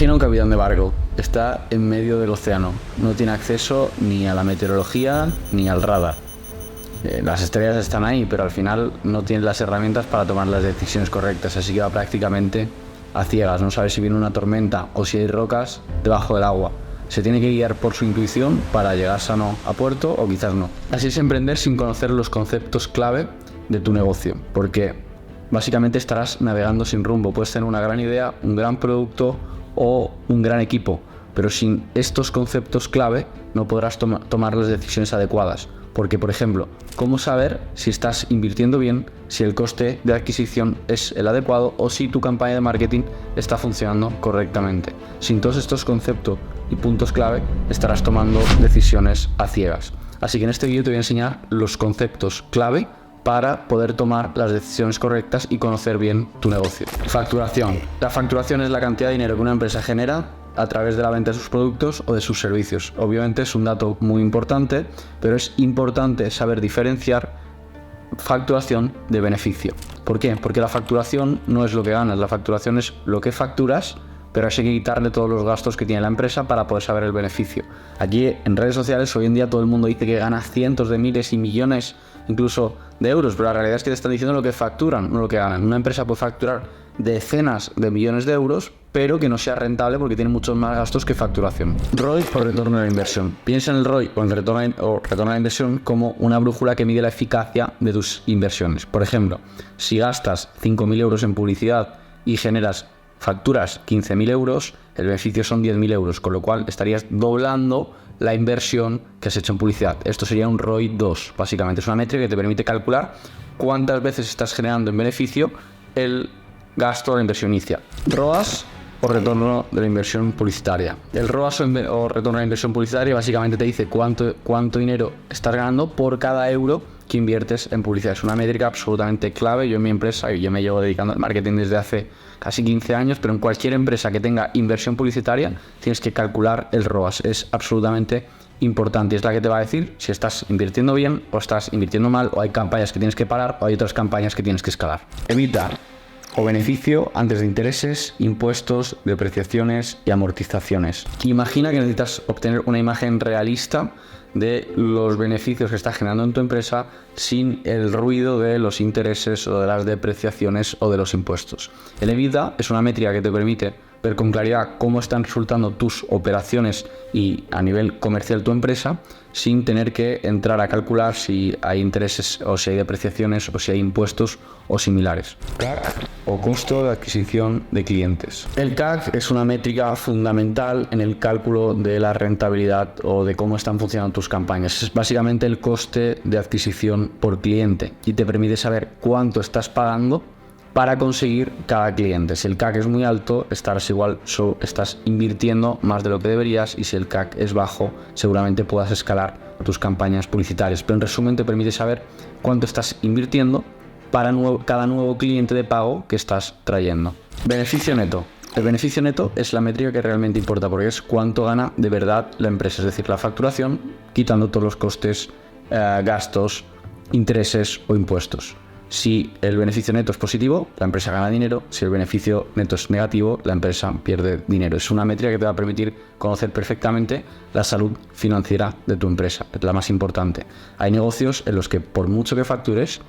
Imagina un capitán de barco, está en medio del océano, no tiene acceso ni a la meteorología ni al radar. Las estrellas están ahí, pero al final no tiene las herramientas para tomar las decisiones correctas, así que va prácticamente a ciegas, no sabe si viene una tormenta o si hay rocas debajo del agua. Se tiene que guiar por su intuición para llegar sano a puerto o quizás no. Así es emprender sin conocer los conceptos clave de tu negocio, porque básicamente estarás navegando sin rumbo. Puedes tener una gran idea, un gran producto o un gran equipo, pero sin estos conceptos clave no podrás tomar las decisiones adecuadas. Porque, por ejemplo, ¿cómo saber si estás invirtiendo bien, si el coste de adquisición es el adecuado o si tu campaña de marketing está funcionando correctamente? Sin todos estos conceptos y puntos clave estarás tomando decisiones a ciegas. Así que en este vídeo te voy a enseñar los conceptos clave para poder tomar las decisiones correctas y conocer bien tu negocio. Facturación. La facturación es la cantidad de dinero que una empresa genera a través de la venta de sus productos o de sus servicios. Obviamente es un dato muy importante, pero es importante saber diferenciar facturación de beneficio. ¿Por qué? Porque la facturación no es lo que ganas, la facturación es lo que facturas, pero hay que quitarle todos los gastos que tiene la empresa para poder saber el beneficio. Aquí en redes sociales hoy en día todo el mundo dice que gana cientos de miles y millones incluso de euros, pero la realidad es que te están diciendo lo que facturan, no lo que ganan. Una empresa puede facturar decenas de millones de euros, pero que no sea rentable porque tiene muchos más gastos que facturación. ROI o retorno de la inversión. Piensa en el ROI o en el retorno de la inversión como una brújula que mide la eficacia de tus inversiones. Por ejemplo, si gastas 5.000 euros en publicidad y facturas 15.000 euros, el beneficio son 10.000 euros, con lo cual estarías doblando la inversión que has hecho en publicidad. Esto sería un ROI 2, básicamente. Es una métrica que te permite calcular cuántas veces estás generando en beneficio el gasto de la inversión inicial. ROAS o retorno de la inversión publicitaria. El ROAS o retorno de la inversión publicitaria básicamente te dice cuánto dinero estás ganando por cada euro que inviertes en publicidad. Es una métrica absolutamente clave. Yo en mi empresa, yo me llevo dedicando al marketing desde hace casi 15 años, pero en cualquier empresa que tenga inversión publicitaria tienes que calcular el ROAS. Es absolutamente importante. Es la que te va a decir si estás invirtiendo bien o estás invirtiendo mal, o hay campañas que tienes que parar o hay otras campañas que tienes que escalar. Evita o beneficio antes de intereses, impuestos, depreciaciones y amortizaciones. Imagina que necesitas obtener una imagen realista de los beneficios que estás generando en tu empresa sin el ruido de los intereses o de las depreciaciones o de los impuestos. El EBITDA es una métrica que te permite ver con claridad cómo están resultando tus operaciones y a nivel comercial tu empresa, sin tener que entrar a calcular si hay intereses o si hay depreciaciones o si hay impuestos o similares. CAC o costo de adquisición de clientes. El CAC es una métrica fundamental en el cálculo de la rentabilidad o de cómo están funcionando tus campañas. Es básicamente el coste de adquisición por cliente y te permite saber cuánto estás pagando para conseguir cada cliente. Si el CAC es muy alto, estás invirtiendo más de lo que deberías, y si el CAC es bajo, seguramente puedas escalar tus campañas publicitarias. Pero en resumen, te permite saber cuánto estás invirtiendo para cada nuevo cliente de pago que estás trayendo. Beneficio neto. El beneficio neto es la métrica que realmente importa, porque es cuánto gana de verdad la empresa, es decir, la facturación quitando todos los costes, gastos, intereses o impuestos. Si el beneficio neto es positivo, la empresa gana dinero. Si el beneficio neto es negativo, la empresa pierde dinero. Es una métrica que te va a permitir conocer perfectamente la salud financiera de tu empresa. Es la más importante. Hay negocios en los que por mucho que factures,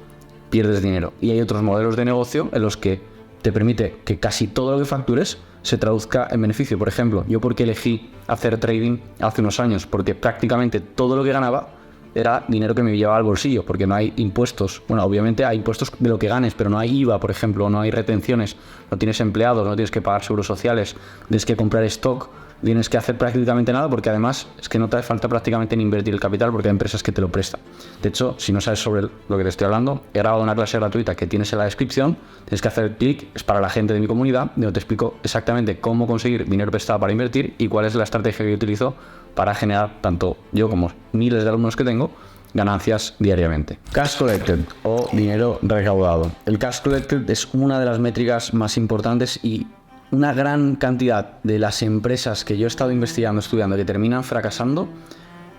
pierdes dinero. Y hay otros modelos de negocio en los que te permite que casi todo lo que factures se traduzca en beneficio. Por ejemplo, yo porque elegí hacer trading hace unos años, porque prácticamente todo lo que ganaba era dinero que me llevaba al bolsillo, porque no hay impuestos. Bueno, obviamente hay impuestos de lo que ganes, pero no hay IVA, por ejemplo, no hay retenciones, no tienes empleados, no tienes que pagar seguros sociales, tienes que comprar stock, tienes que hacer prácticamente nada, porque además es que no te hace falta prácticamente ni invertir el capital, porque hay empresas que te lo prestan. De hecho, si no sabes sobre lo que te estoy hablando, he grabado una clase gratuita que tienes en la descripción, tienes que hacer clic, es para la gente de mi comunidad, donde te explico exactamente cómo conseguir dinero prestado para invertir y cuál es la estrategia que yo utilizo para generar, tanto yo como miles de alumnos que tengo, ganancias diariamente. Cash collected o dinero recaudado. El cash collected es una de las métricas más importantes, y una gran cantidad de las empresas que yo he estado investigando, estudiando, que terminan fracasando,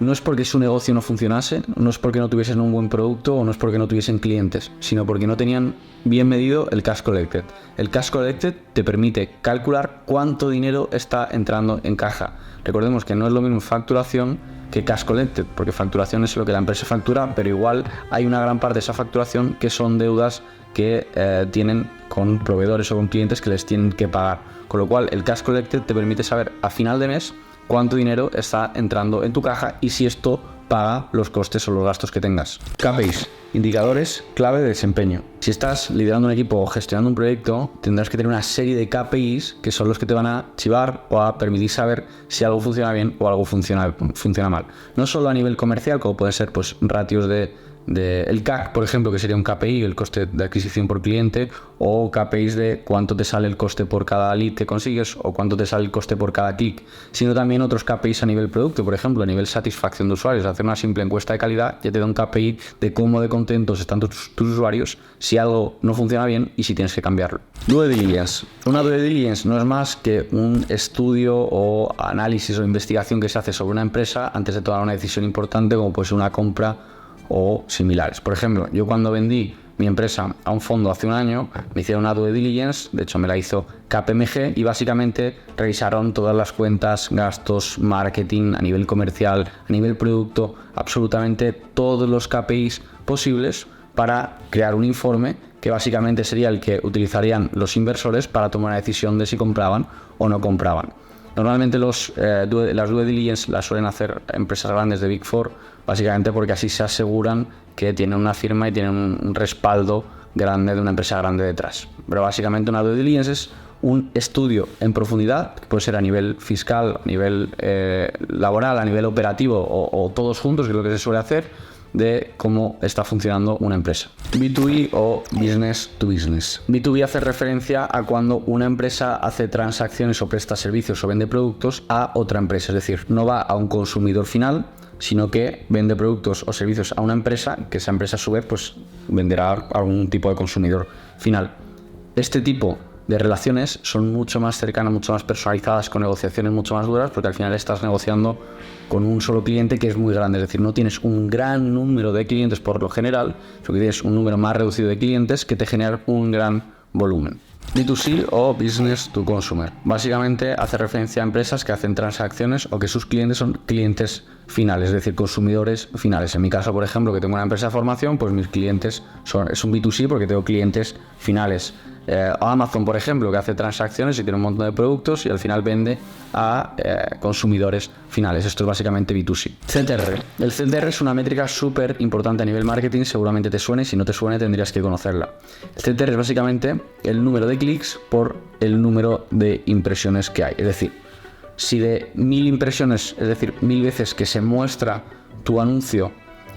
no es porque su negocio no funcionase, no es porque no tuviesen un buen producto o no es porque no tuviesen clientes, sino porque no tenían bien medido el cash collected. El cash collected te permite calcular cuánto dinero está entrando en caja. Recordemos que no es lo mismo facturación que cash collected, porque facturación es lo que la empresa factura, pero igual hay una gran parte de esa facturación que son deudas que tienen con proveedores o con clientes que les tienen que pagar. Con lo cual el cash collected te permite saber a final de mes cuánto dinero está entrando en tu caja y si esto paga los costes o los gastos que tengas. KPIs, indicadores clave de desempeño. Si estás liderando un equipo o gestionando un proyecto, tendrás que tener una serie de KPIs que son los que te van a chivar o a permitir saber si algo funciona bien o algo funciona mal. No solo a nivel comercial, como pueden ser pues ratios de el CAC, por ejemplo, que sería un KPI, el coste de adquisición por cliente, o KPIs de cuánto te sale el coste por cada lead que consigues o cuánto te sale el coste por cada clic, sino también otros KPIs a nivel producto, por ejemplo, a nivel satisfacción de usuarios. Hacer una simple encuesta de calidad ya te da un KPI de cómo de contentos están tus usuarios, si algo no funciona bien y si tienes que cambiarlo. Due diligence. Una due diligence no es más que un estudio o análisis o investigación que se hace sobre una empresa antes de tomar una decisión importante, como puede ser una compra o similares. Por ejemplo, yo cuando vendí mi empresa a un fondo hace un año, me hicieron una due diligence, de hecho me la hizo KPMG y básicamente revisaron todas las cuentas, gastos, marketing, a nivel comercial, a nivel producto, absolutamente todos los KPIs posibles para crear un informe que básicamente sería el que utilizarían los inversores para tomar una decisión de si compraban o no compraban. Normalmente las due diligence las suelen hacer empresas grandes de Big Four, básicamente porque así se aseguran que tienen una firma y tienen un respaldo grande de una empresa grande detrás. Pero básicamente una due diligence es un estudio en profundidad, que puede ser a nivel fiscal, a nivel laboral, a nivel operativo o todos juntos, que es lo que se suele hacer, de cómo está funcionando una empresa. B2B o Business to Business. B2B hace referencia a cuando una empresa hace transacciones o presta servicios o vende productos a otra empresa, es decir, no va a un consumidor final, sino que vende productos o servicios a una empresa, que esa empresa a su vez pues venderá a algún tipo de consumidor final. Este tipo de relaciones son mucho más cercanas, mucho más personalizadas, con negociaciones mucho más duras, porque al final estás negociando con un solo cliente que es muy grande, es decir, no tienes un gran número de clientes por lo general, lo que tienes un número más reducido de clientes que te generan un gran volumen. B2C o Business to Consumer. Básicamente hace referencia a empresas que hacen transacciones o que sus clientes son clientes finales, es decir, consumidores finales. En mi caso, por ejemplo, que tengo una empresa de formación, pues mis clientes es un B2C porque tengo clientes finales. Amazon, por ejemplo, que hace transacciones y tiene un montón de productos y al final vende a consumidores finales. Esto es básicamente B2C. CTR. El CTR es una métrica súper importante a nivel marketing, seguramente te suene, si no te suene tendrías que conocerla. El CTR es básicamente el número de clics por el número de impresiones que hay. Es decir, si de 1000 impresiones, es decir, 1000 veces que se muestra tu anuncio,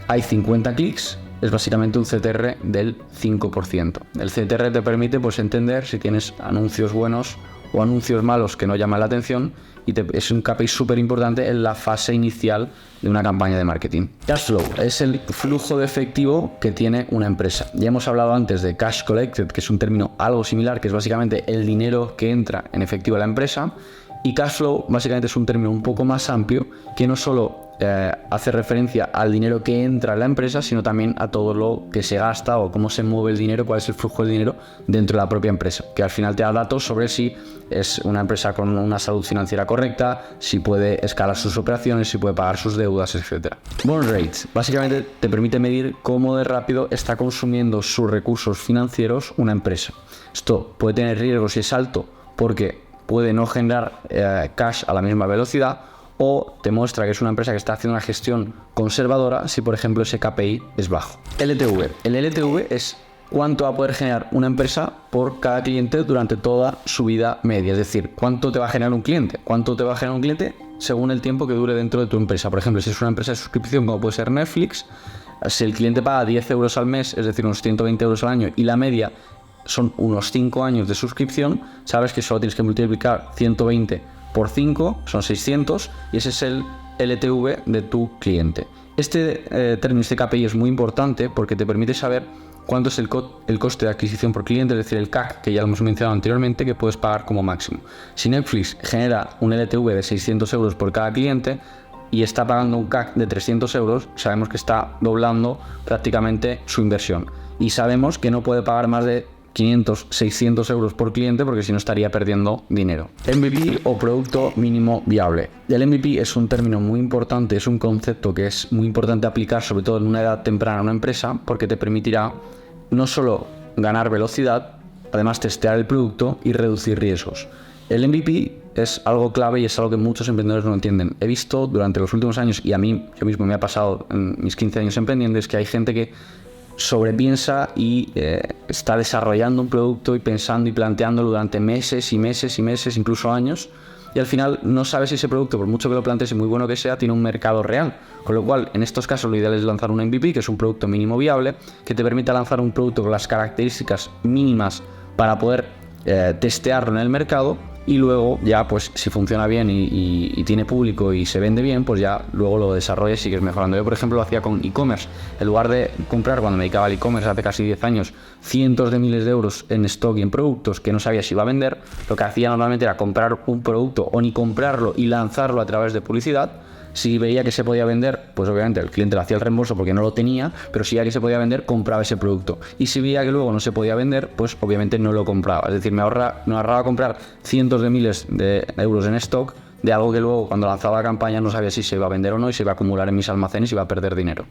hay 50 clics, es básicamente un CTR del 5%. El CTR te permite pues entender si tienes anuncios buenos o anuncios malos que no llaman la atención y es un KPI súper importante en la fase inicial de una campaña de marketing. Cash flow es el flujo de efectivo que tiene una empresa. Ya hemos hablado antes de cash collected, que es un término algo similar, que es básicamente el dinero que entra en efectivo a la empresa. Y cash flow básicamente es un término un poco más amplio que no solo hace referencia al dinero que entra en la empresa, sino también a todo lo que se gasta o cómo se mueve el dinero, cuál es el flujo del dinero dentro de la propia empresa, que al final te da datos sobre si es una empresa con una salud financiera correcta, si puede escalar sus operaciones, si puede pagar sus deudas, etc. Burn rate básicamente te permite medir cómo de rápido está consumiendo sus recursos financieros una empresa. Esto puede tener riesgos si es alto porque puede no generar cash a la misma velocidad, o te muestra que es una empresa que está haciendo una gestión conservadora si, por ejemplo, ese KPI es bajo. LTV. El LTV es cuánto va a poder generar una empresa por cada cliente durante toda su vida media. Es decir, cuánto te va a generar un cliente. Cuánto te va a generar un cliente según el tiempo que dure dentro de tu empresa. Por ejemplo, si es una empresa de suscripción como puede ser Netflix, si el cliente paga 10 euros al mes, es decir, unos 120 euros al año, y la media son unos 5 años de suscripción, sabes que solo tienes que multiplicar 120 por 5, son 600, y ese es el LTV de tu cliente. Este término, este KPI es muy importante porque te permite saber cuánto es el coste de adquisición por cliente, es decir, el CAC, que ya lo hemos mencionado anteriormente, que puedes pagar como máximo. Si Netflix genera un LTV de 600 euros por cada cliente, y está pagando un CAC de 300 euros, sabemos que está doblando prácticamente su inversión. Y sabemos que no puede pagar más de 500, 600 euros por cliente porque si no estaría perdiendo dinero. MVP o producto mínimo viable. El MVP es un término muy importante, es un concepto que es muy importante aplicar sobre todo en una edad temprana a una empresa porque te permitirá no solo ganar velocidad, además testear el producto y reducir riesgos. El MVP es algo clave y es algo que muchos emprendedores no entienden. He visto durante los últimos años, y a mí yo mismo me ha pasado en mis 15 años emprendiendo, es que hay gente que sobrepiensa y está desarrollando un producto y pensando y planteándolo durante meses y meses y meses, incluso años, y al final no sabe si ese producto, por mucho que lo plantees y muy bueno que sea, tiene un mercado real. Con lo cual, en estos casos lo ideal es lanzar un MVP, que es un producto mínimo viable, que te permita lanzar un producto con las características mínimas para poder testearlo en el mercado. Y luego ya pues si funciona bien y tiene público y se vende bien, pues ya luego lo desarrollas y sigues mejorando. Yo por ejemplo lo hacía con e-commerce. En lugar de comprar, cuando me dedicaba al e-commerce hace casi 10 años, cientos de miles de euros en stock y en productos que no sabía si iba a vender, lo que hacía normalmente era comprar un producto o ni comprarlo y lanzarlo a través de publicidad. Si veía que se podía vender, pues obviamente el cliente le hacía el reembolso porque no lo tenía, pero si veía que se podía vender, compraba ese producto. Y si veía que luego no se podía vender, pues obviamente no lo compraba. Es decir, me ahorraba comprar cientos de miles de euros en stock de algo que luego cuando lanzaba la campaña no sabía si se iba a vender o no y se iba a acumular en mis almacenes y iba a perder dinero.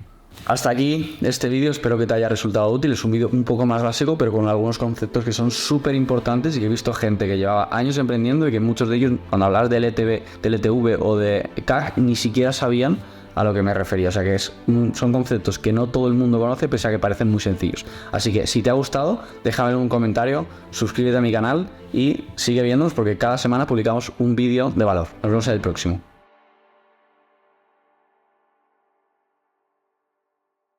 Hasta aquí este vídeo, espero que te haya resultado útil. Es un vídeo un poco más básico, pero con algunos conceptos que son súper importantes y que he visto gente que llevaba años emprendiendo y que muchos de ellos, cuando hablabas de LTV o de CAC, ni siquiera sabían a lo que me refería. O sea que son conceptos que no todo el mundo conoce, pese a que parecen muy sencillos. Así que si te ha gustado, déjame un comentario, suscríbete a mi canal y sigue viéndonos porque cada semana publicamos un vídeo de valor. Nos vemos en el próximo.